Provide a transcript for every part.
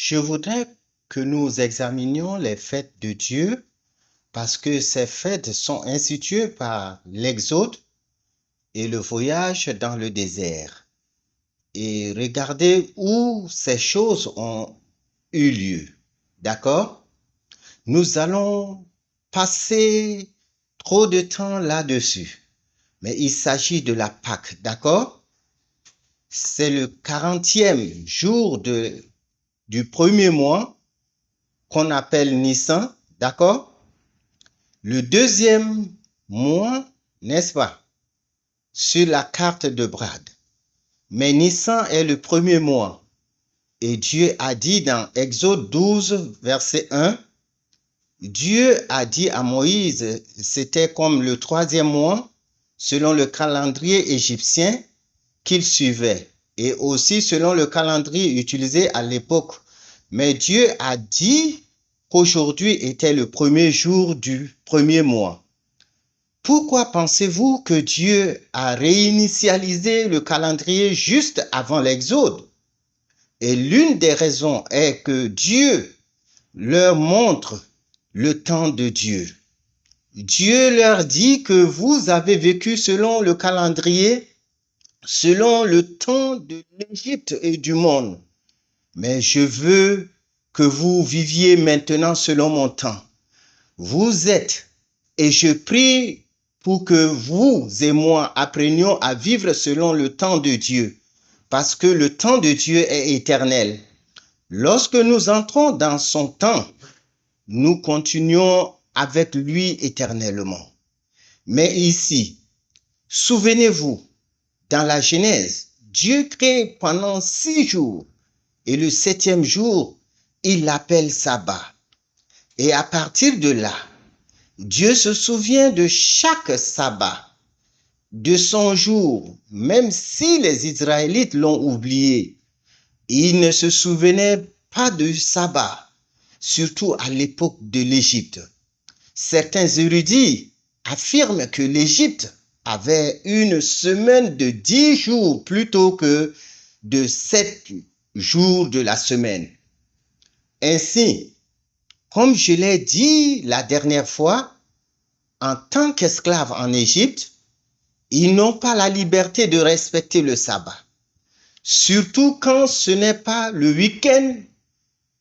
Je voudrais que nous examinions les fêtes de Dieu parce que ces fêtes sont instituées par l'Exode et le voyage dans le désert. Et regardez où ces choses ont eu lieu. D'accord? Nous allons passer trop de temps là-dessus. Mais il s'agit de la Pâque, d'accord? C'est le 40e jour du premier mois qu'on appelle Nissan, d'accord? Le deuxième mois, n'est-ce pas, sur la carte de Brad. Mais Nissan est le premier mois. Et Dieu a dit dans Exode 12, verset 1, Dieu a dit à Moïse, c'était comme le troisième mois, selon le calendrier égyptien qu'il suivait, et aussi selon le calendrier utilisé à l'époque. Mais Dieu a dit qu'aujourd'hui était le premier jour du premier mois. Pourquoi pensez-vous que Dieu a réinitialisé le calendrier juste avant l'Exode? Et l'une des raisons est que Dieu leur montre le temps de Dieu. Dieu leur dit que vous avez vécu selon le calendrier, selon le temps de l'Égypte et du monde. Mais je veux que vous viviez maintenant selon mon temps. Vous êtes, et je prie pour que vous et moi apprenions à vivre selon le temps de Dieu, parce que le temps de Dieu est éternel. Lorsque nous entrons dans son temps, nous continuons avec lui éternellement. Mais ici, souvenez-vous, dans la Genèse, Dieu crée pendant 6 jours et le 7e jour, il l'appelle sabbat. Et à partir de là, Dieu se souvient de chaque sabbat, de son jour, même si les Israélites l'ont oublié. Ils ne se souvenaient pas du sabbat, surtout à l'époque de l'Égypte. Certains érudits affirment que l'Égypte avait une semaine de 10 jours plutôt que de 7 jours de la semaine. Ainsi, comme je l'ai dit la dernière fois, en tant qu'esclaves en Égypte, ils n'ont pas la liberté de respecter le sabbat. Surtout quand ce n'est pas le week-end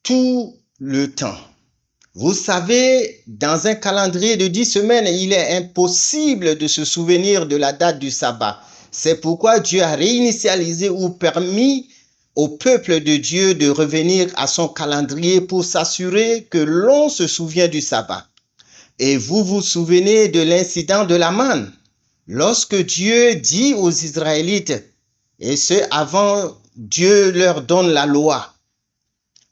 tout le temps. Vous savez, dans un calendrier de 10 semaines, il est impossible de se souvenir de la date du sabbat. C'est pourquoi Dieu a réinitialisé ou permis au peuple de Dieu de revenir à son calendrier pour s'assurer que l'on se souvient du sabbat. Et vous vous souvenez de l'incident de la manne. Lorsque Dieu dit aux Israélites, et ce avant Dieu leur donne la loi,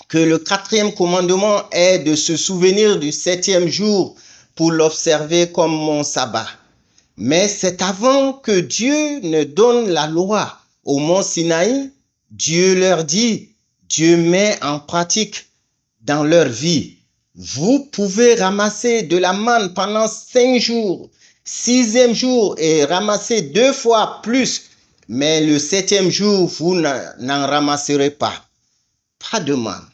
que le 4e commandement est de se souvenir du 7e jour pour l'observer comme mon sabbat. Mais c'est avant que Dieu ne donne la loi au mont Sinaï, Dieu leur dit, Dieu met en pratique dans leur vie. Vous pouvez ramasser de la manne pendant 5 jours, 6e jour et ramasser 2 fois plus, mais le 7e jour, vous n'en ramasserez pas. Pas de manne.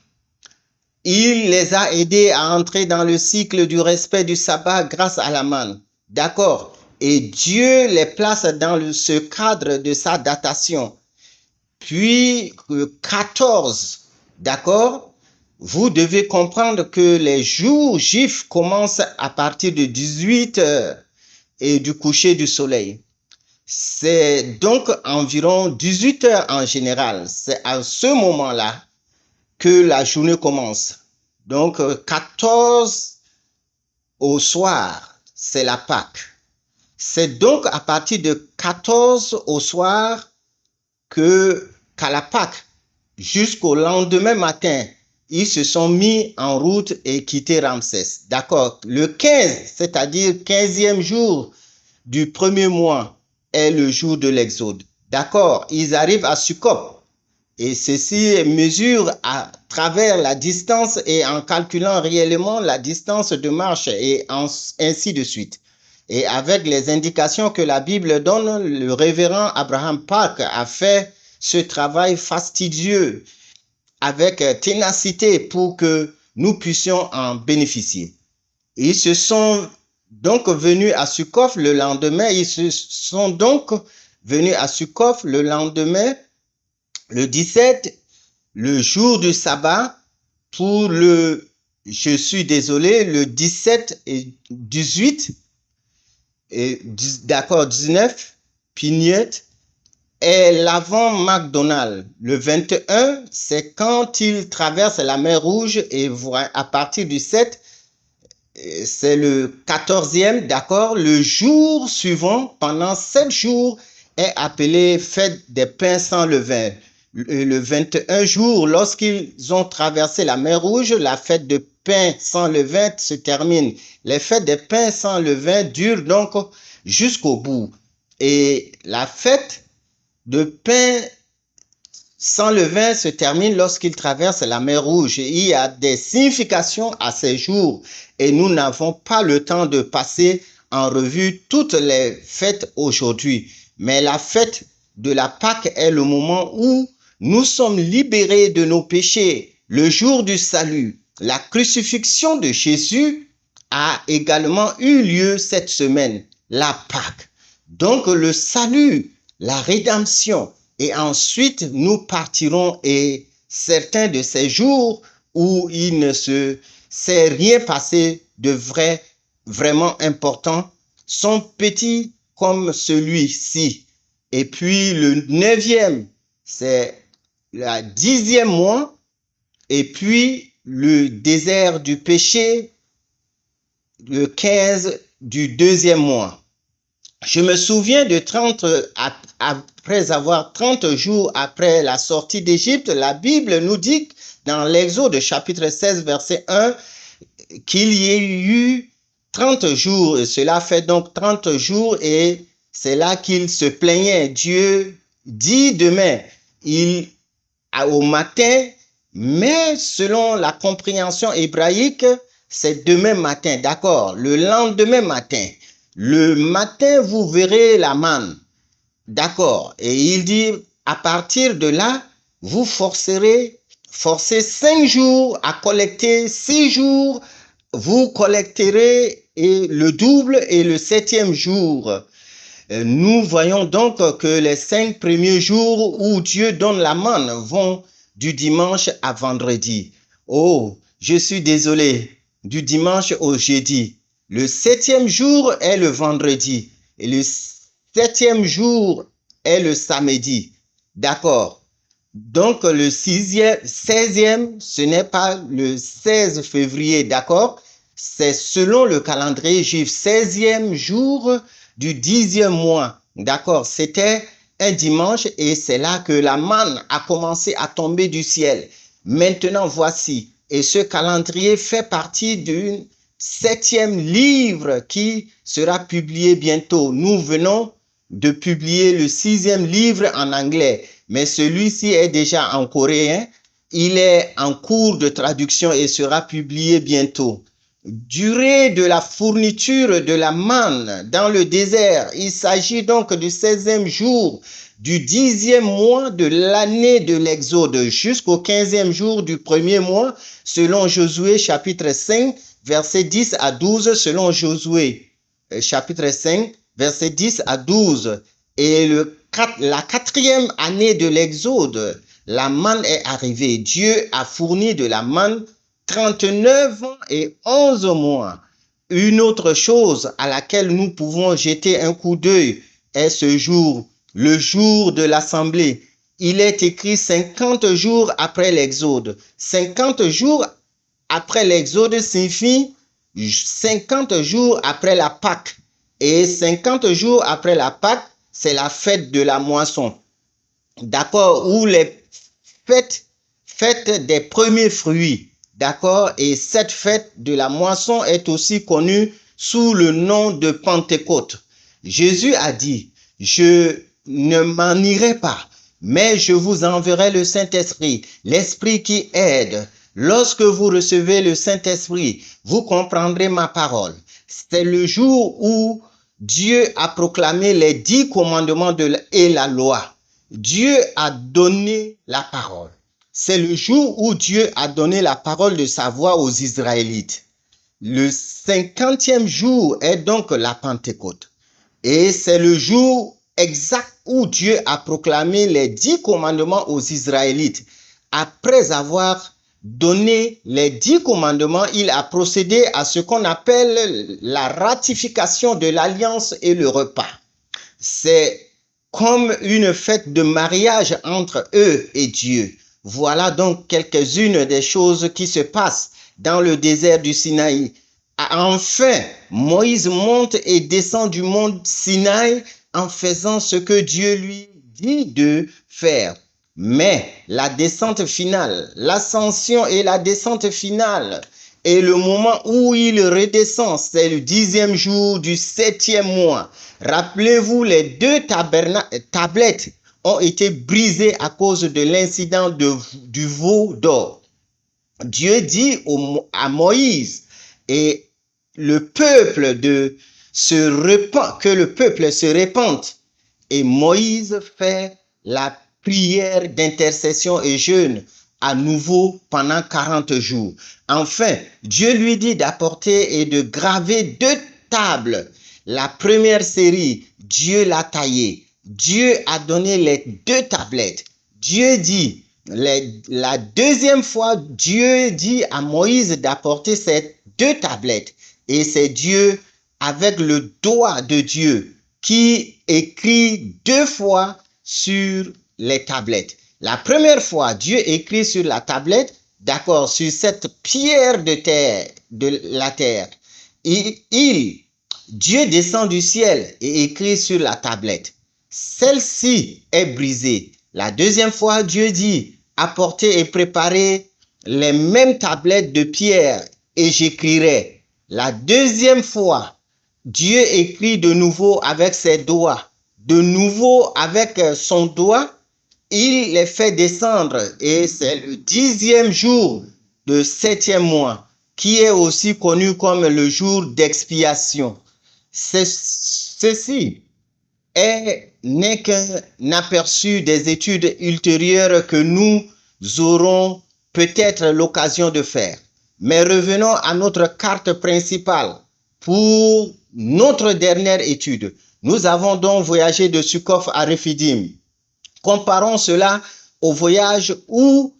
Il les a aidés à entrer dans le cycle du respect du sabbat grâce à la manne. D'accord? Et Dieu les place dans ce cadre de sa datation. Puis 14, d'accord? Vous devez comprendre que les jours juifs commencent à partir de 18 heures et du coucher du soleil. C'est donc environ 18 heures en général. C'est à ce moment-là que la journée commence. Donc 14 au soir, c'est la Pâque. C'est donc à partir de 14 au soir qu'à la Pâque, jusqu'au lendemain matin, ils se sont mis en route et quitté Ramsès. D'accord. Le 15, c'est-à-dire 15e jour du premier mois, est le jour de l'Exode. D'accord. Ils arrivent à Sukkot. Et ceci mesure à travers la distance et en calculant réellement la distance de marche et ainsi de suite. Et avec les indications que la Bible donne, le révérend Abraham Park a fait ce travail fastidieux avec ténacité pour que nous puissions en bénéficier. Ils se sont donc venus à Sukkoth le lendemain. Ils se sont donc venus à Sukkoth le lendemain, le 17, le jour du sabbat, pour le, je suis désolé, le 17 et 18, et d'accord, 19, Pignette, et l'avant McDonald. Le 21, c'est quand il traverse la mer Rouge et à partir du 7, c'est le 14e, d'accord, le jour suivant, pendant 7 jours, est appelé fête des pains sans levain. Le 21 jour, lorsqu'ils ont traversé la mer Rouge, la fête de pains sans levain se termine. Les fêtes des pains sans levain durent donc jusqu'au bout. Et la fête de pain sans levain se termine lorsqu'il traverse la mer Rouge. Il y a des significations à ces jours et nous n'avons pas le temps de passer en revue toutes les fêtes aujourd'hui. Mais la fête de la Pâque est le moment où nous sommes libérés de nos péchés, le jour du salut. La crucifixion de Jésus a également eu lieu cette semaine, la Pâque. Donc le salut, la rédemption. Et ensuite, nous partirons et certains de ces jours où il ne s'est rien passé de vraiment important, sont petits comme celui-ci. Et puis le 9e, c'est la 10e mois. Et puis le désert du péché, le 15 du 2e mois. Je me souviens de 30, après avoir 30 jours après la sortie d'Égypte, la Bible nous dit dans l'Exode chapitre 16 verset 1 qu'il y ait eu 30 jours. Et cela fait donc 30 jours et c'est là qu'il se plaignait. Dieu dit demain, au matin, mais selon la compréhension hébraïque, c'est demain matin, d'accord, le lendemain matin. Le matin, vous verrez la manne. D'accord. Et il dit, à partir de là, vous forcez 5 jours à collecter, 6 jours, vous collecterez et le double et le 7e jour. Nous voyons donc que les 5 premiers jours où Dieu donne la manne vont du dimanche à vendredi. Oh, je suis désolé, du dimanche au jeudi. Le 7e jour est le vendredi et le 7e jour est le samedi. D'accord. Donc le 16e, ce n'est pas le 16 février, d'accord? C'est selon le calendrier juif, 16e jour du 10e mois. D'accord. C'était un dimanche et c'est là que la manne a commencé à tomber du ciel. Maintenant, voici. Et ce calendrier fait partie d'une 7e livre qui sera publié bientôt. Nous venons de publier le 6e livre en anglais, mais celui-ci est déjà en coréen. Il est en cours de traduction et sera publié bientôt. Durée de la fourniture de la manne dans le désert. Il s'agit donc du 16e jour du 10e mois de l'année de l'Exode jusqu'au 15e jour du premier mois, selon Josué chapitre 5, verset 10 à 12, selon Josué chapitre 5, verset 10 à 12. Et la 4e année de l'Exode, la manne est arrivée. Dieu a fourni de la manne 39 ans et 11 mois. Une autre chose à laquelle nous pouvons jeter un coup d'œil est ce jour, le jour de l'assemblée. Il est écrit 50 jours après l'Exode. 50 jours après l'Exode signifie 50 jours après la Pâque. Et 50 jours après la Pâque, c'est la fête de la moisson. D'accord, ou les fêtes des premiers fruits. D'accord, et cette fête de la moisson est aussi connue sous le nom de Pentecôte. Jésus a dit, je ne m'en irai pas, mais je vous enverrai le Saint-Esprit, l'Esprit qui aide. Lorsque vous recevez le Saint-Esprit, vous comprendrez ma parole. C'est le jour où Dieu a proclamé les 10 commandements et la loi. Dieu a donné la parole. c'est le jour où Dieu a donné la parole de sa voix aux Israélites. Le 50e jour est donc la Pentecôte. Et c'est le jour exact où Dieu a proclamé les 10 commandements aux Israélites. Après avoir donné les 10 commandements, il a procédé à ce qu'on appelle la ratification de l'alliance et le repas. C'est comme une fête de mariage entre eux et Dieu. Voilà donc quelques-unes des choses qui se passent dans le désert du Sinaï. Enfin, Moïse monte et descend du mont Sinaï en faisant ce que Dieu lui dit de faire. Mais la descente finale, l'ascension et la descente finale, et le moment où il redescend, c'est le 10e jour du 7e mois. Rappelez-vous, les 2 tablettes ont été brisées à cause de l'incident du veau d'or. Dieu dit à Moïse et le peuple que le peuple se répande. Et Moïse fait la prière d'intercession et jeûne à nouveau pendant 40 jours. Enfin, Dieu lui dit d'apporter et de graver 2 tables. La première série, Dieu l'a taillée. Dieu a donné les 2 tablettes. Dieu dit, la deuxième fois, Dieu dit à Moïse d'apporter ces 2 tablettes. Et c'est Dieu, avec le doigt de Dieu, qui écrit 2 fois sur les tablettes. La première fois, Dieu écrit sur la tablette, d'accord, sur cette pierre de la terre. Dieu descend du ciel et écrit sur la tablette. Celle-ci est brisée. La deuxième fois, Dieu dit, apportez et préparez les mêmes tablettes de pierre et j'écrirai. La deuxième fois, Dieu écrit de nouveau avec ses doigts. De nouveau avec son doigt, il les fait descendre et c'est le 10e jour du 7e mois qui est aussi connu comme le jour d'expiation. Ceci n'est qu'un aperçu des études ultérieures que nous aurons peut-être l'occasion de faire. Mais revenons à notre carte principale pour notre dernière étude. Nous avons donc voyagé de Succoth à Rephidim. Comparons cela au voyage ou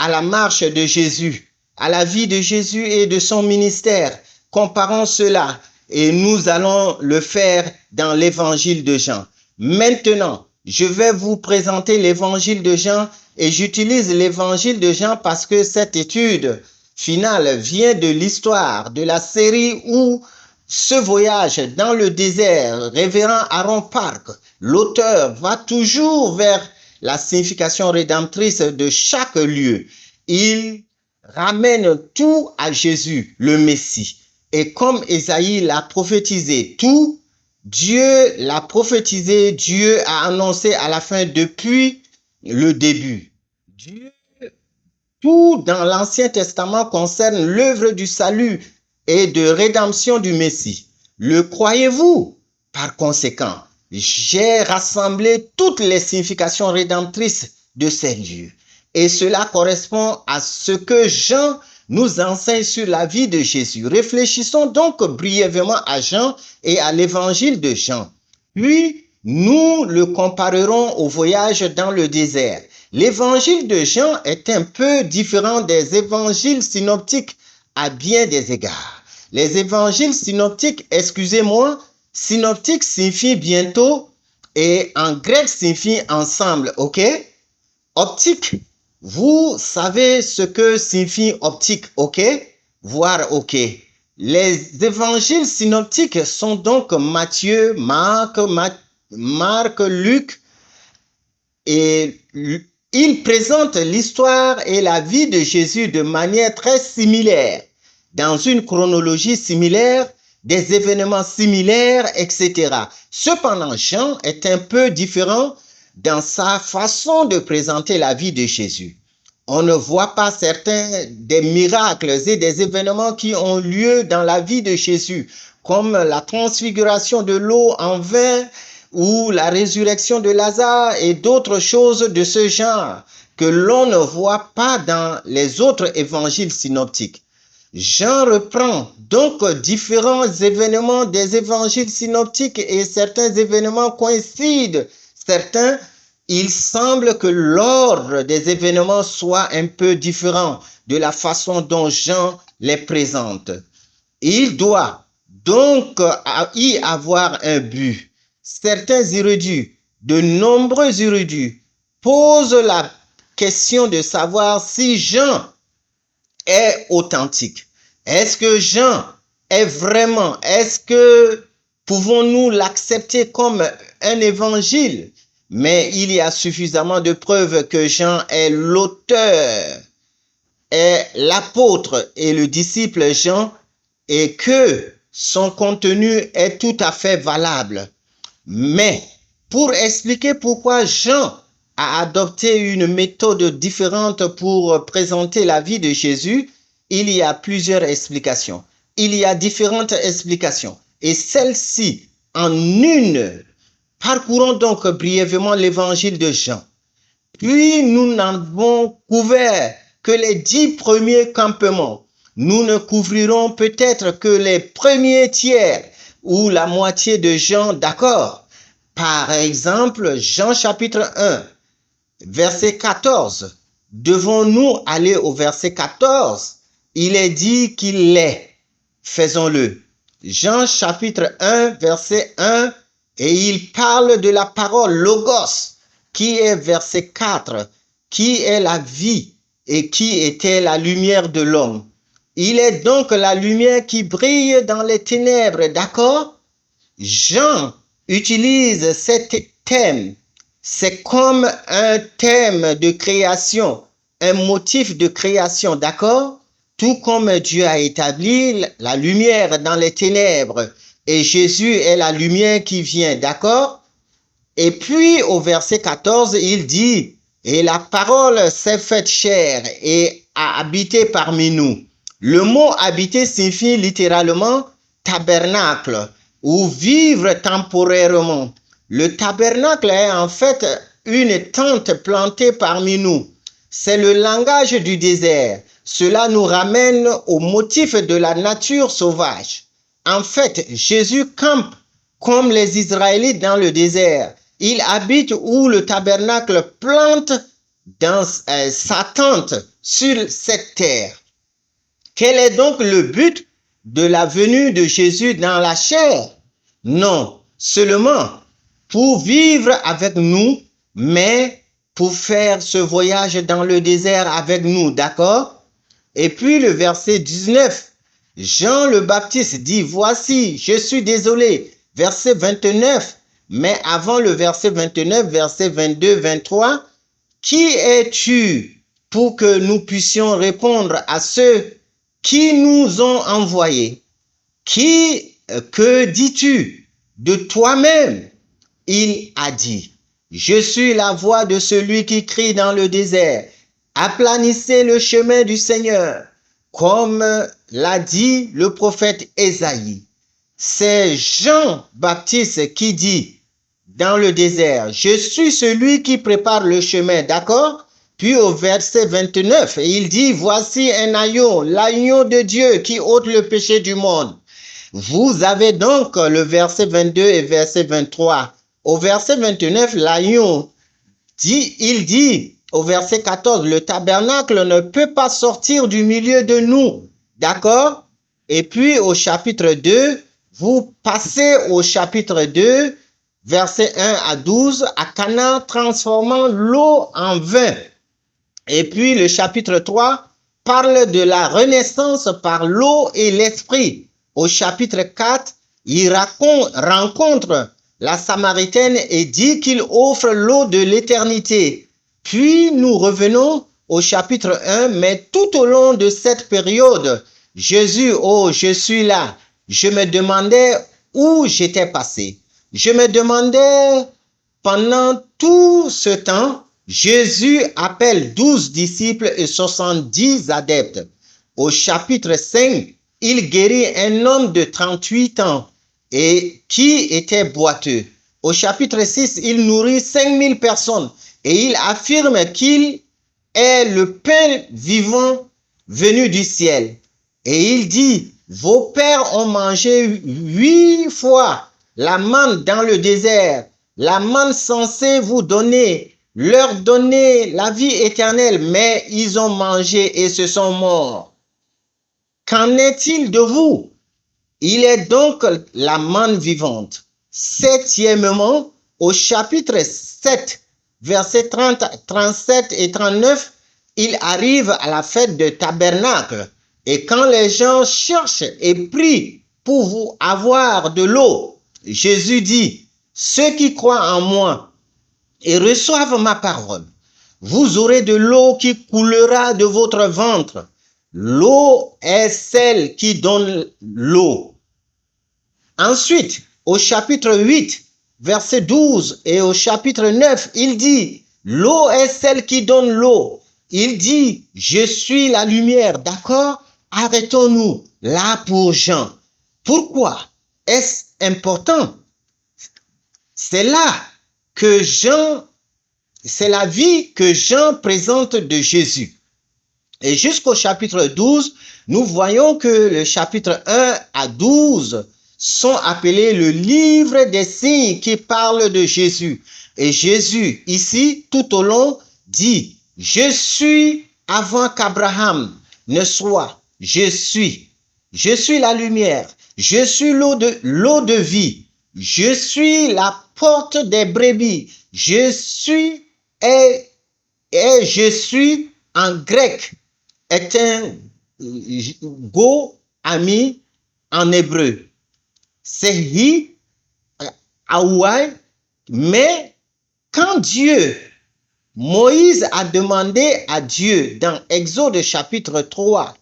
à la marche de Jésus, à la vie de Jésus et de son ministère. Comparons cela et nous allons le faire dans l'évangile de Jean. Maintenant, je vais vous présenter l'évangile de Jean et j'utilise l'évangile de Jean parce que cette étude finale vient de l'histoire de la série où ce voyage dans le désert, révérend Aaron Park, l'auteur va toujours vers la signification rédemptrice de chaque lieu. Il ramène tout à Jésus, le Messie. Et comme Ésaïe l'a prophétisé, tout, Dieu l'a prophétisé, Dieu a annoncé à la fin depuis le début. Tout dans l'Ancien Testament concerne l'œuvre du salut et de rédemption du Messie. Le croyez-vous? Par conséquent, j'ai rassemblé toutes les significations rédemptrices de ces lieux. Et cela correspond à ce que Jean nous enseigne sur la vie de Jésus. Réfléchissons donc brièvement à Jean et à l'évangile de Jean. Puis, nous le comparerons au voyage dans le désert. L'évangile de Jean est un peu différent des évangiles synoptiques à bien des égards. Les évangiles synoptiques, excusez-moi, synoptique signifie bientôt et en grec signifie ensemble, ok? Optique, vous savez ce que signifie optique, ok? Voir, ok. Les évangiles synoptiques sont donc Matthieu, Marc, Luc et ils présentent l'histoire et la vie de Jésus de manière très similaire, dans une chronologie similaire, des événements similaires, etc. Cependant, Jean est un peu différent dans sa façon de présenter la vie de Jésus. On ne voit pas certains des miracles et des événements qui ont lieu dans la vie de Jésus, comme la transfiguration de l'eau en vin ou la résurrection de Lazare et d'autres choses de ce genre. que l'on ne voit pas dans les autres évangiles synoptiques. Jean reprend donc différents événements des évangiles synoptiques et certains événements coïncident. Certains, il semble que l'ordre des événements soit un peu différent de la façon dont Jean les présente. Il doit donc y avoir un but. Certains érudits, de nombreux érudits, posent la question de savoir si Jean est authentique. Est-ce que Jean est vraiment, est-ce que pouvons-nous l'accepter comme un évangile? Mais il y a suffisamment de preuves que Jean est l'auteur, est l'apôtre et le disciple Jean et que son contenu est tout à fait valable. Mais pour expliquer pourquoi Jean a adopté une méthode différente pour présenter la vie de Jésus, il y a plusieurs explications. Il y a différentes explications. Et celle-ci, en une, parcourons donc brièvement l'évangile de Jean. Puis nous n'avons couvert que les 10 premiers campements. Nous ne couvrirons peut-être que les premiers tiers ou la moitié de Jean, d'accord? Par exemple, Jean chapitre 1, verset 14. Devons-nous aller au verset 14? Il est dit qu'il l'est. Faisons-le. Jean chapitre 1, verset 1, et il parle de la parole Logos, qui est verset 4, qui est la vie et qui était la lumière de l'homme. Il est donc la lumière qui brille dans les ténèbres, d'accord? Jean utilise cet thème. C'est comme un thème de création, un motif de création, d'accord? Tout comme Dieu a établi la lumière dans les ténèbres et Jésus est la lumière qui vient, d'accord? Et puis au verset 14, il dit, et la parole s'est faite chair et a habité parmi nous. Le mot habiter signifie littéralement tabernacle ou vivre temporairement. Le tabernacle est en fait une tente plantée parmi nous. C'est le langage du désert. Cela nous ramène au motif de la nature sauvage. En fait, Jésus campe comme les Israélites dans le désert. Il habite où le tabernacle plante dans sa tente sur cette terre. Quel est donc le but de la venue de Jésus dans la chair? Non, seulement pour vivre avec nous, mais pour faire ce voyage dans le désert avec nous, d'accord? Et puis le verset 19, Jean le Baptiste dit, voici, je suis désolé, verset 29, mais avant le verset 29, verset 22, 23, qui es-tu pour que nous puissions répondre à ceux qui nous ont envoyés? Que dis-tu de toi-même? Il a dit, je suis la voix de celui qui crie dans le désert, aplanissez le chemin du Seigneur, comme l'a dit le prophète Ésaïe. C'est Jean-Baptiste qui dit dans le désert, je suis celui qui prépare le chemin, d'accord? Puis au verset 29, il dit, voici un agneau, l'agneau de Dieu qui ôte le péché du monde. Vous avez donc le verset 22 et verset 23. Au verset 29, l'agneau il dit au verset 14, le tabernacle ne peut pas sortir du milieu de nous. D'accord? Et puis au chapitre 2, vous passez au chapitre 2, verset 1 à 12, à Cana transformant l'eau en vin. Et puis le chapitre 3 parle de la renaissance par l'eau et l'esprit. Au chapitre 4, il rencontre la Samaritaine et dit qu'il offre l'eau de l'éternité. Puis nous revenons au chapitre 1, mais tout au long de cette période, Jésus, oh, je suis là. Je me demandais où j'étais passé. Je me demandais pendant tout ce temps, Jésus appelle 12 disciples et 70 adeptes. Au chapitre 5, il guérit un homme de 38 ans et qui était boiteux. Au chapitre 6, il nourrit 5000 personnes et il affirme qu'il est le pain vivant venu du ciel. Et il dit, vos pères ont mangé 8 fois la manne dans le désert, la manne censée leur donner la vie éternelle, mais ils ont mangé et se sont morts. Qu'en est-il de vous? Il est donc la manne vivante. Septièmement, au chapitre 7, versets 30, 37 et 39, il arrive à la fête de tabernacle. Et quand les gens cherchent et prient pour vous avoir de l'eau, Jésus dit, ceux qui croient en moi et reçoivent ma parole, vous aurez de l'eau qui coulera de votre ventre. L'eau est celle qui donne l'eau. Ensuite, au chapitre 8, verset 12 et au chapitre 9, il dit, l'eau est celle qui donne l'eau. Il dit, je suis la lumière, d'accord? Arrêtons-nous là pour Jean. Pourquoi est-ce important? C'est là que c'est la vie que Jean présente de Jésus. Et jusqu'au chapitre 12, nous voyons que le chapitre 1 à 12 sont appelés le livre des signes qui parle de Jésus. Et Jésus, ici, tout au long, dit, je suis avant qu'Abraham ne soit. Je suis la lumière. Je suis l'eau de vie. Je suis la porte des brebis. Je suis en grec est un go ami en hébreu. C'est hi, awai, mais quand Moïse a demandé à Dieu dans Exode chapitre 3,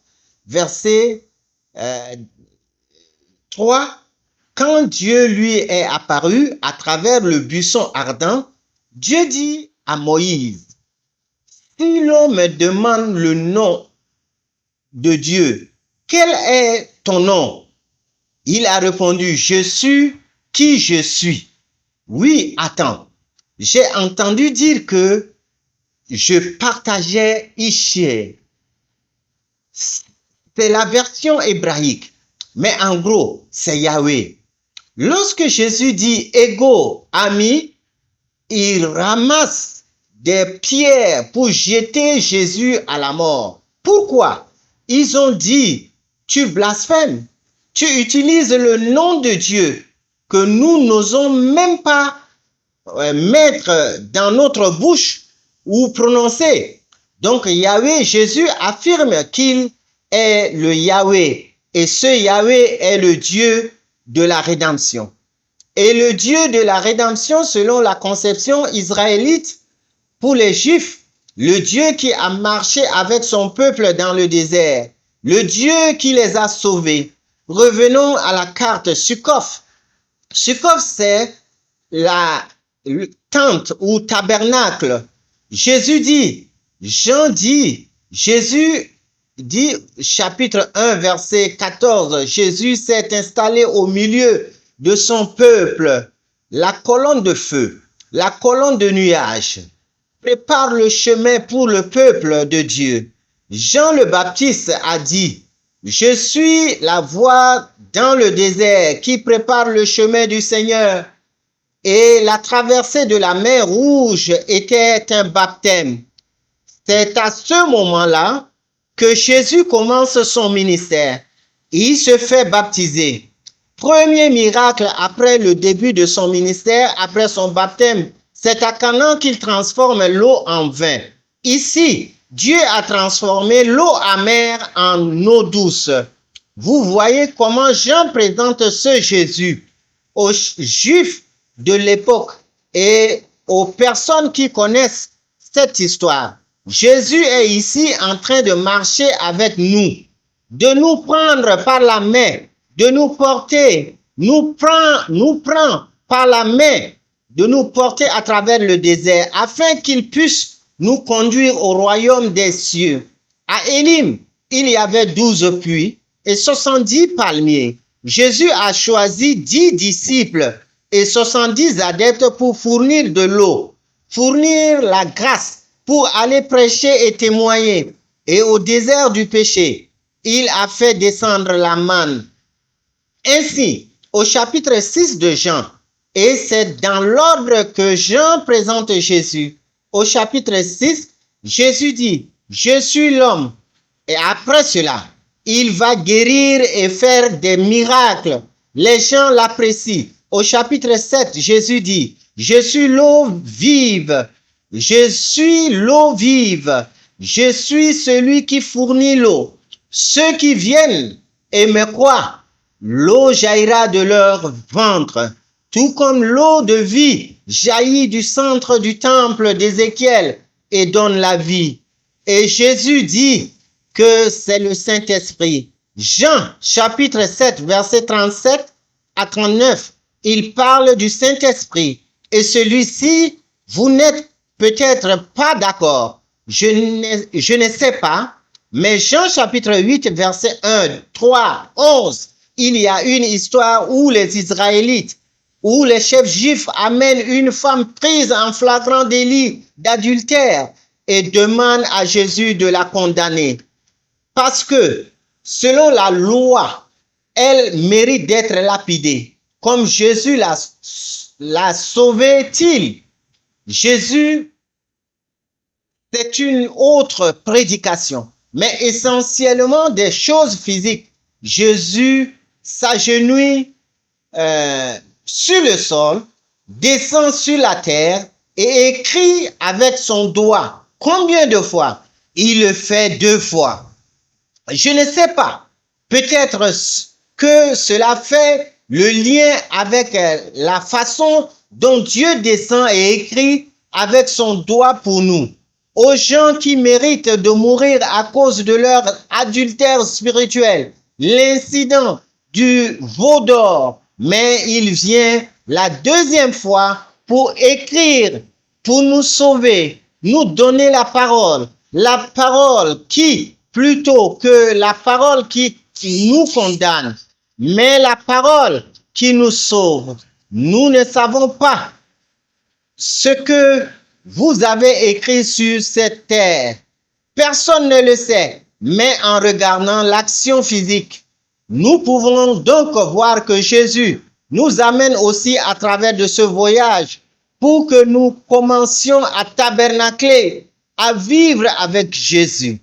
verset 3, quand Dieu lui est apparu à travers le buisson ardent, Dieu dit à Moïse, si l'on me demande le nom de Dieu, quel est ton nom? Il a répondu, je suis qui je suis. Oui, attends, j'ai entendu dire que je partageais Ishé. C'est la version hébraïque, mais en gros, c'est Yahweh. Lorsque Jésus dit ego, ami, il ramasse des pierres pour jeter Jésus à la mort. Pourquoi? Ils ont dit, tu blasphèmes, tu utilises le nom de Dieu que nous n'osons même pas mettre dans notre bouche ou prononcer. Donc Yahweh, Jésus affirme qu'il est le Yahweh et ce Yahweh est le Dieu de la rédemption. Et le Dieu de la rédemption, selon la conception israélite, pour les Juifs, le Dieu qui a marché avec son peuple dans le désert, le Dieu qui les a sauvés. Revenons à la carte Sukkoth. Sukkoth, c'est la tente ou tabernacle. Jésus dit, Jésus dit, chapitre 1, verset 14, Jésus s'est installé au milieu de son peuple, la colonne de feu, la colonne de nuage, prépare le chemin pour le peuple de Dieu. Jean le Baptiste a dit, je suis la voie dans le désert qui prépare le chemin du Seigneur. Et la traversée de la mer Rouge était un baptême. C'est à ce moment-là que Jésus commence son ministère. Il se fait baptiser. Premier miracle après le début de son ministère, après son baptême, c'est à Canaan qu'il transforme l'eau en vin. Ici, Dieu a transformé l'eau amère en eau douce. Vous voyez comment Jean présente ce Jésus aux Juifs de l'époque et aux personnes qui connaissent cette histoire. Jésus est ici en train de marcher avec nous, de nous prendre par la main, de nous porter, nous prend par la main, de nous porter à travers le désert afin qu'il puisse nous conduire au royaume des cieux. À Élim, il y avait 12 puits et 70 palmiers. Jésus a choisi 10 disciples et 70 adeptes pour fournir de l'eau, fournir la grâce pour aller prêcher et témoigner. Et au désert du péché, il a fait descendre la manne. Ainsi, au chapitre 6 de Jean, et c'est dans l'ordre que Jean présente Jésus. Au chapitre 6, Jésus dit, « Je suis l'homme. » Et après cela, il va guérir et faire des miracles. Les gens l'apprécient. Au chapitre 7, Jésus dit, « Je suis l'eau vive. Je suis l'eau vive. Je suis celui qui fournit l'eau. Ceux qui viennent et me croient, l'eau jaillira de leur ventre, tout comme l'eau de vie jaillit du centre du temple d'Ézéchiel et donne la vie. » Et Jésus dit que c'est le Saint-Esprit. Jean, chapitre 7, verset 37 à 39, il parle du Saint-Esprit. Et celui-ci, vous n'êtes peut-être pas d'accord. Je ne sais pas. Mais Jean, chapitre 8, verset 1, 3, 11, il y a une histoire où les Israélites, où les chefs juifs amènent une femme prise en flagrant délit d'adultère et demandent à Jésus de la condamner. Parce que, selon la loi, elle mérite d'être lapidée. Comme Jésus l'a sauvé-il? Jésus, c'est une autre prédication, mais essentiellement des choses physiques. Jésus s'agenouille sur le sol, descend sur la terre et écrit avec son doigt. Combien de fois? Il le fait 2 fois. Je ne sais pas. Peut-être que cela fait le lien avec la façon dont Dieu descend et écrit avec son doigt pour nous. Aux gens qui méritent de mourir à cause de leur adultère spirituel, l'incident du veau d'or, mais il vient la 2e fois pour écrire, pour nous sauver, nous donner la parole qui, plutôt que la parole qui nous condamne, mais la parole qui nous sauve. Nous ne savons pas ce que vous avez écrit sur cette terre. Personne ne le sait, mais en regardant l'action physique, nous pouvons donc voir que Jésus nous amène aussi à travers de ce voyage pour que nous commencions à tabernacler, à vivre avec Jésus.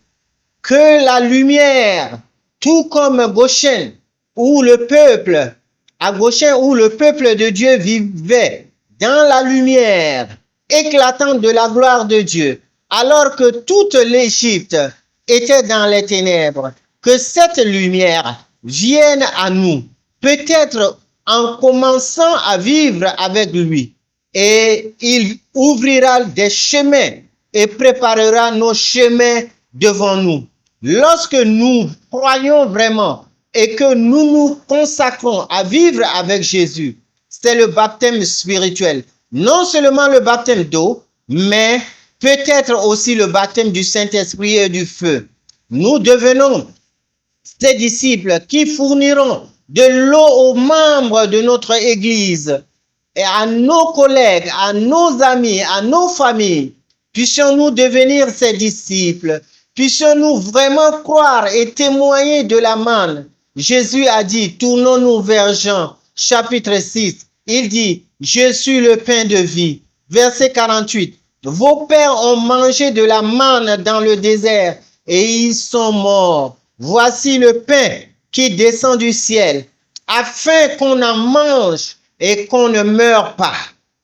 Que la lumière, tout comme Goshen, où le peuple, à Goshen où le peuple de Dieu vivait dans la lumière éclatante de la gloire de Dieu, alors que toute l'Égypte était dans les ténèbres, que cette lumière vienne à nous, peut-être en commençant à vivre avec lui, et il ouvrira des chemins et préparera nos chemins devant nous. Lorsque nous croyons vraiment et que nous nous consacrons à vivre avec Jésus, c'est le baptême spirituel. Non seulement le baptême d'eau, mais peut-être aussi le baptême du Saint-Esprit et du feu. Nous devenons ces disciples qui fourniront de l'eau aux membres de notre Église et à nos collègues, à nos amis, à nos familles. Puissions-nous devenir ces disciples. Puissions-nous vraiment croire et témoigner de la manne. Jésus a dit, tournons-nous vers Jean, chapitre 6. Il dit, je suis le pain de vie. Verset 48. Vos pères ont mangé de la manne dans le désert et ils sont morts. Voici le pain qui descend du ciel, afin qu'on en mange et qu'on ne meure pas.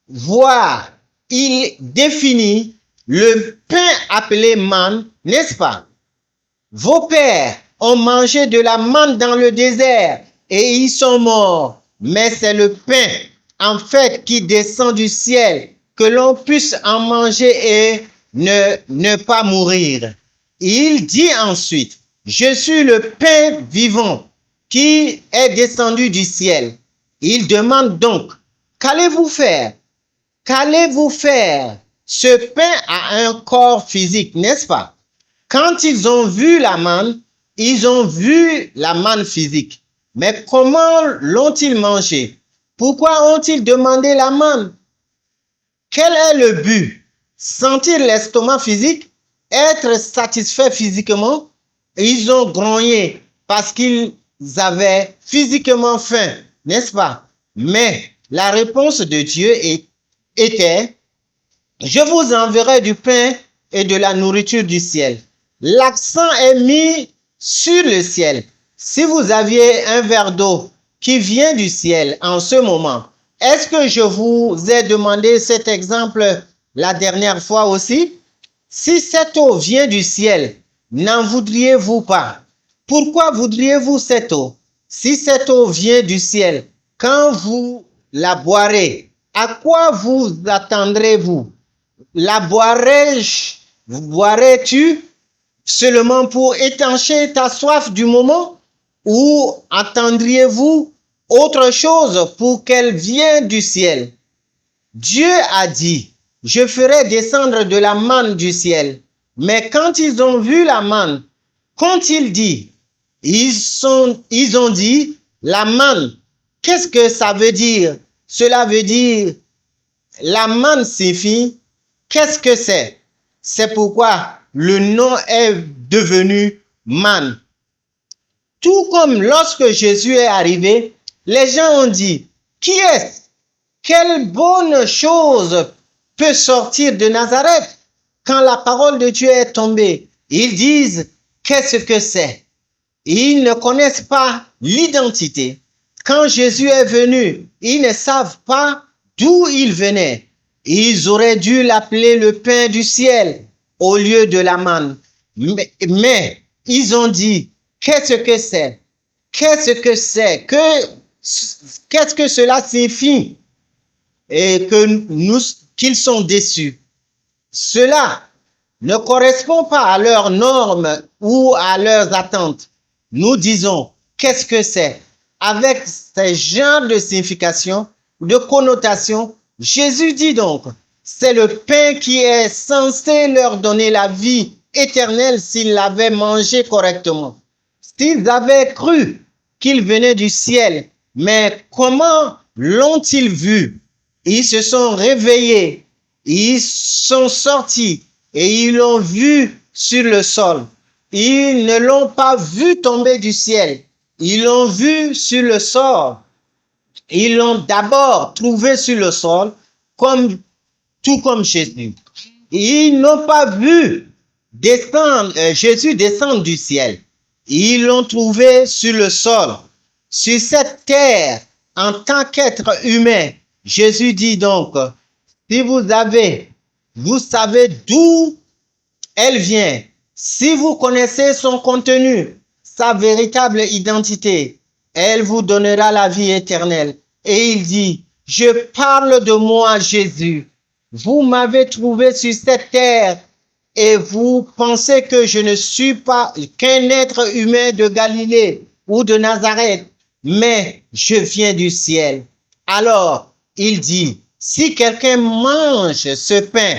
Voir, il définit le pain appelé manne, n'est-ce pas? Vos pères ont mangé de la manne dans le désert et ils sont morts. Mais c'est le pain, en fait, qui descend du ciel, que l'on puisse en manger et ne pas mourir. Il dit ensuite, je suis le pain vivant qui est descendu du ciel. Il demande donc, qu'allez-vous faire? Qu'allez-vous faire? Ce pain a un corps physique, n'est-ce pas? Quand ils ont vu la manne, ils ont vu la manne physique. Mais comment l'ont-ils mangé? Pourquoi ont-ils demandé la manne? Quel est le but? sentir l'estomac physique, être satisfaits physiquement. Ils ont grogné parce qu'ils avaient physiquement faim, n'est-ce pas? Mais la réponse de Dieu était, je vous enverrai du pain et de la nourriture du ciel. L'accent est mis sur le ciel. Si vous aviez un verre d'eau qui vient du ciel en ce moment, est-ce que je vous ai demandé cet exemple la dernière fois aussi? Si cette eau vient du ciel, n'en voudriez-vous pas? Pourquoi voudriez-vous cette eau? Si cette eau vient du ciel, quand vous la boirez, à quoi vous attendrez-vous? La boirais-tu seulement pour étancher ta soif du moment? Ou attendriez-vous autre chose pour qu'elle vienne du ciel? Dieu a dit, je ferai descendre de la manne du ciel. Mais quand ils ont vu la manne, qu'ont-ils dit? Ils ont dit, la manne, qu'est-ce que ça veut dire? Cela veut dire, la manne signifie, qu'est-ce que c'est? C'est pourquoi le nom est devenu manne. Tout comme lorsque Jésus est arrivé, les gens ont dit, qui est-ce? Quelle bonne chose peut sortir de Nazareth? Quand la parole de Dieu est tombée, ils disent, qu'est-ce que c'est? Ils ne connaissent pas l'identité. Quand Jésus est venu, ils ne savent pas d'où il venait. Ils auraient dû l'appeler le pain du ciel au lieu de la manne. Mais ils ont dit, qu'est-ce que c'est? Qu'est-ce que c'est? Qu'est-ce que cela signifie? Et qu'ils sont déçus. Cela ne correspond pas à leurs normes ou à leurs attentes. Nous disons, qu'est-ce que c'est? Avec ces genres de signification, de connotation, Jésus dit donc, c'est le pain qui est censé leur donner la vie éternelle s'ils l'avaient mangé correctement. S'ils avaient cru qu'il venait du ciel, mais comment l'ont-ils vu? Ils se sont réveillés, ils sont sortis et ils l'ont vu sur le sol. Ils ne l'ont pas vu tomber du ciel, ils l'ont vu sur le sol. Ils l'ont d'abord trouvé sur le sol, tout comme Jésus. Ils n'ont pas vu Jésus descendre du ciel. Ils l'ont trouvé sur le sol, sur cette terre, en tant qu'être humain. Jésus dit donc, si vous savez d'où elle vient, si vous connaissez son contenu, sa véritable identité, elle vous donnera la vie éternelle. Et il dit, je parle de moi, Jésus. Vous m'avez trouvé sur cette terre et vous pensez que je ne suis pas qu'un être humain de Galilée ou de Nazareth, mais je viens du ciel. Alors, il dit, si quelqu'un mange ce pain,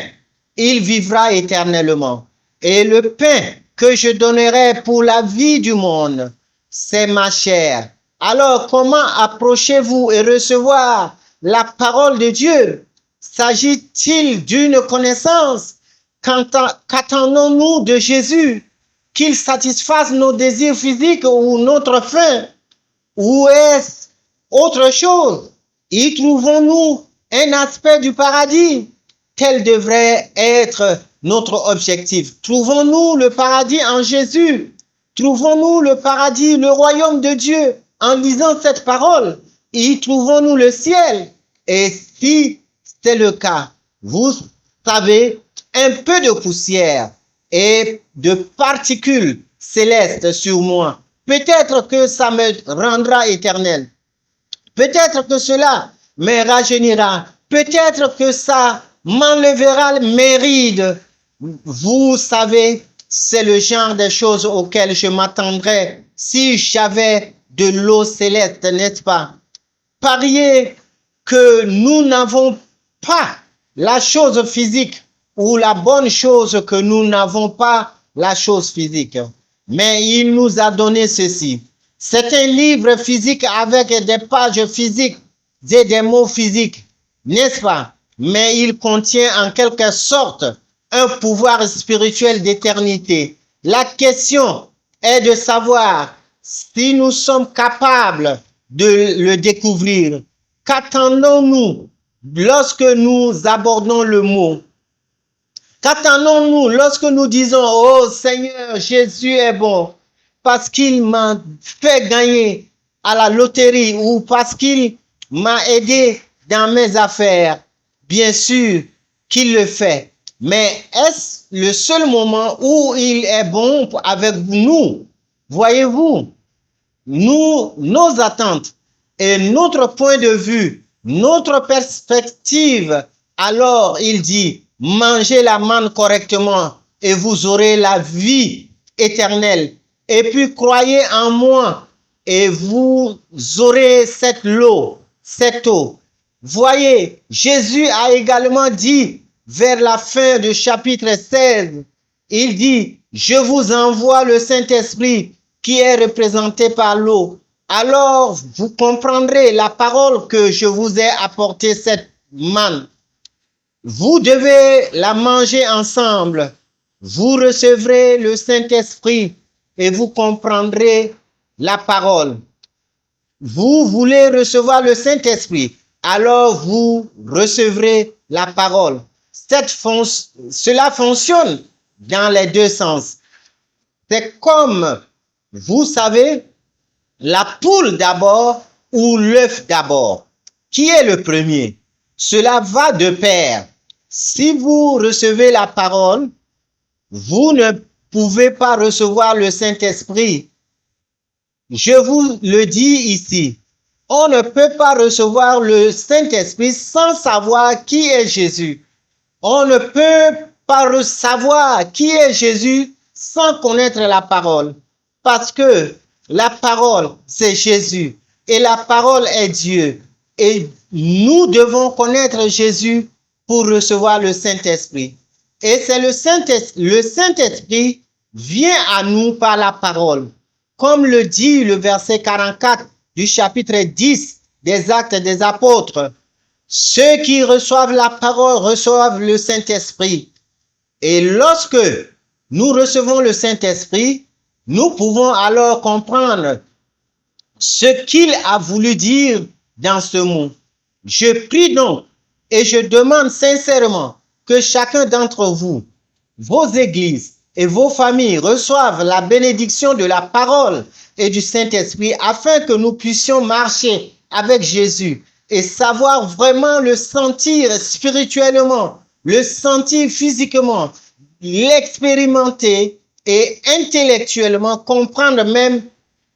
il vivra éternellement. Et le pain que je donnerai pour la vie du monde, c'est ma chair. Alors, comment approchez-vous et recevoir la parole de Dieu? S'agit-il d'une connaissance? Qu'attendons-nous de Jésus? Qu'il satisfasse nos désirs physiques ou notre faim? Ou est-ce autre chose? Y trouvons-nous un aspect du paradis? Tel devrait être notre objectif. Trouvons-nous le paradis en Jésus? Trouvons-nous le paradis, le royaume de Dieu en lisant cette parole? Y trouvons-nous le ciel? Et si c'est le cas, vous savez, un peu de poussière et de particules célestes sur moi, peut-être que ça me rendra éternel. Peut-être que cela me rajeunira. Peut-être que ça m'enlèvera mes rides. Vous savez, c'est le genre de choses auxquelles je m'attendrais si j'avais de l'eau céleste, n'est-ce pas? Pariez que nous n'avons pas la chose physique ou la bonne chose que nous n'avons pas la chose physique. Mais il nous a donné ceci. C'est un livre physique avec des pages physiques et des mots physiques, n'est-ce pas? mais il contient en quelque sorte un pouvoir spirituel d'éternité. La question est de savoir si nous sommes capables de le découvrir. Qu'attendons-nous lorsque nous abordons le mot? Qu'attendons-nous lorsque nous disons, oh Seigneur, Jésus est bon, parce qu'il m'a fait gagner à la loterie ou parce qu'il m'a aidé dans mes affaires? Bien sûr qu'il le fait. Mais est-ce le seul moment où il est bon avec nous? Voyez-vous, nos attentes et notre point de vue, notre perspective, alors il dit, mangez la manne correctement et vous aurez la vie éternelle. Et puis croyez en moi et vous aurez cette eau. Voyez, Jésus a également dit vers la fin du chapitre 16, il dit, je vous envoie le Saint-Esprit qui est représenté par l'eau. Alors vous comprendrez la parole que je vous ai apportée, cette manne. Vous devez la manger ensemble. Vous recevrez le Saint-Esprit et vous comprendrez la parole. Vous voulez recevoir le Saint-Esprit, alors vous recevrez la parole. Cela fonctionne dans les deux sens. C'est comme, vous savez, la poule d'abord ou l'œuf d'abord. Qui est le premier? Cela va de pair. Si vous recevez la parole, vous ne pouvez pas recevoir le Saint-Esprit. Je vous le dis ici, on ne peut pas recevoir le Saint-Esprit sans savoir qui est Jésus. On ne peut pas savoir qui est Jésus sans connaître la parole. Parce que la parole, c'est Jésus et la parole est Dieu. Et nous devons connaître Jésus pour recevoir le Saint-Esprit. Et c'est le Saint-Esprit vient à nous par la parole. Comme le dit le verset 44 du chapitre 10 des Actes des Apôtres. Ceux qui reçoivent la parole reçoivent le Saint-Esprit. Et lorsque nous recevons le Saint-Esprit, nous pouvons alors comprendre ce qu'il a voulu dire dans ce mot. Je prie donc et je demande sincèrement que chacun d'entre vous, vos églises et vos familles reçoivent la bénédiction de la parole et du Saint-Esprit afin que nous puissions marcher avec Jésus et savoir vraiment le sentir spirituellement, le sentir physiquement, l'expérimenter et intellectuellement comprendre même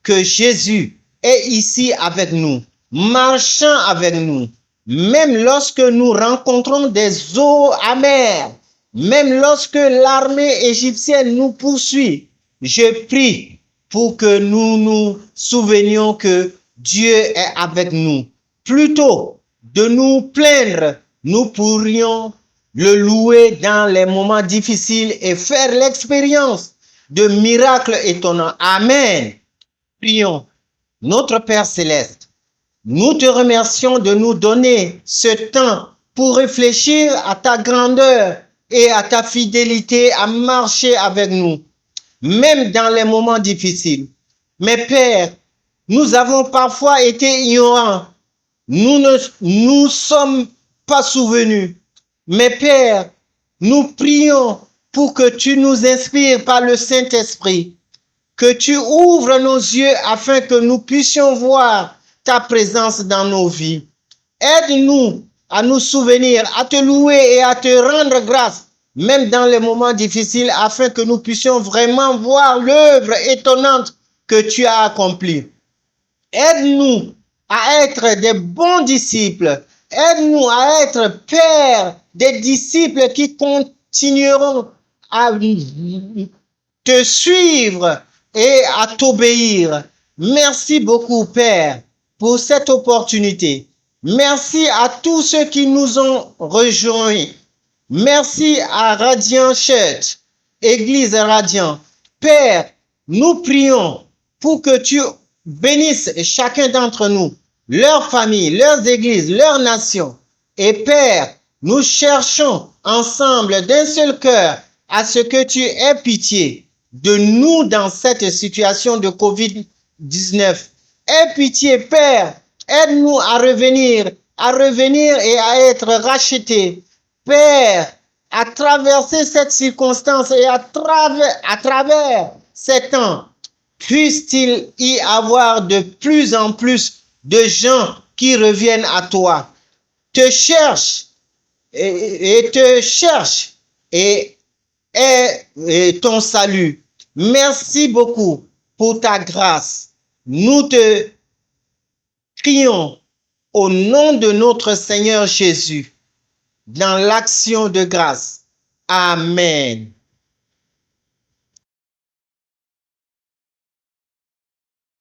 que Jésus est ici avec nous, marchant avec nous. Même lorsque nous rencontrons des eaux amères, même lorsque l'armée égyptienne nous poursuit, je prie pour que nous nous souvenions que Dieu est avec nous. Plutôt de nous plaindre, nous pourrions le louer dans les moments difficiles et faire l'expérience de miracles étonnants. Amen. Prions. Notre Père céleste, nous te remercions de nous donner ce temps pour réfléchir à ta grandeur et à ta fidélité à marcher avec nous, même dans les moments difficiles. Mais Père, nous avons parfois été ignorants. Nous ne nous sommes pas souvenus. Mais Père, nous prions pour que tu nous inspires par le Saint-Esprit, que tu ouvres nos yeux afin que nous puissions voir ta présence dans nos vies. Aide-nous à nous souvenir, à te louer et à te rendre grâce, même dans les moments difficiles, afin que nous puissions vraiment voir l'œuvre étonnante que tu as accomplie. Aide-nous à être des bons disciples. Aide-nous à être pères des disciples qui continueront à te suivre et à t'obéir. Merci beaucoup, Père, pour cette opportunité. Merci à tous ceux qui nous ont rejoints. Merci à Radiant Church, Église Radiant. Père, nous prions pour que tu bénisses chacun d'entre nous, leurs familles, leurs églises, leurs nations. Et Père, Nous cherchons ensemble d'un seul cœur à ce que tu aies pitié de nous dans cette situation de COVID-19. Aie pitié, Père, aide-nous à revenir et à être rachetés. Père, à traverser cette circonstance et à travers ces temps, puisse-t-il y avoir de plus en plus de gens qui reviennent à toi, te cherchent et te cherchent et ton salut. Merci beaucoup pour ta grâce. Nous te crions au nom de notre Seigneur Jésus dans l'action de grâce. Amen.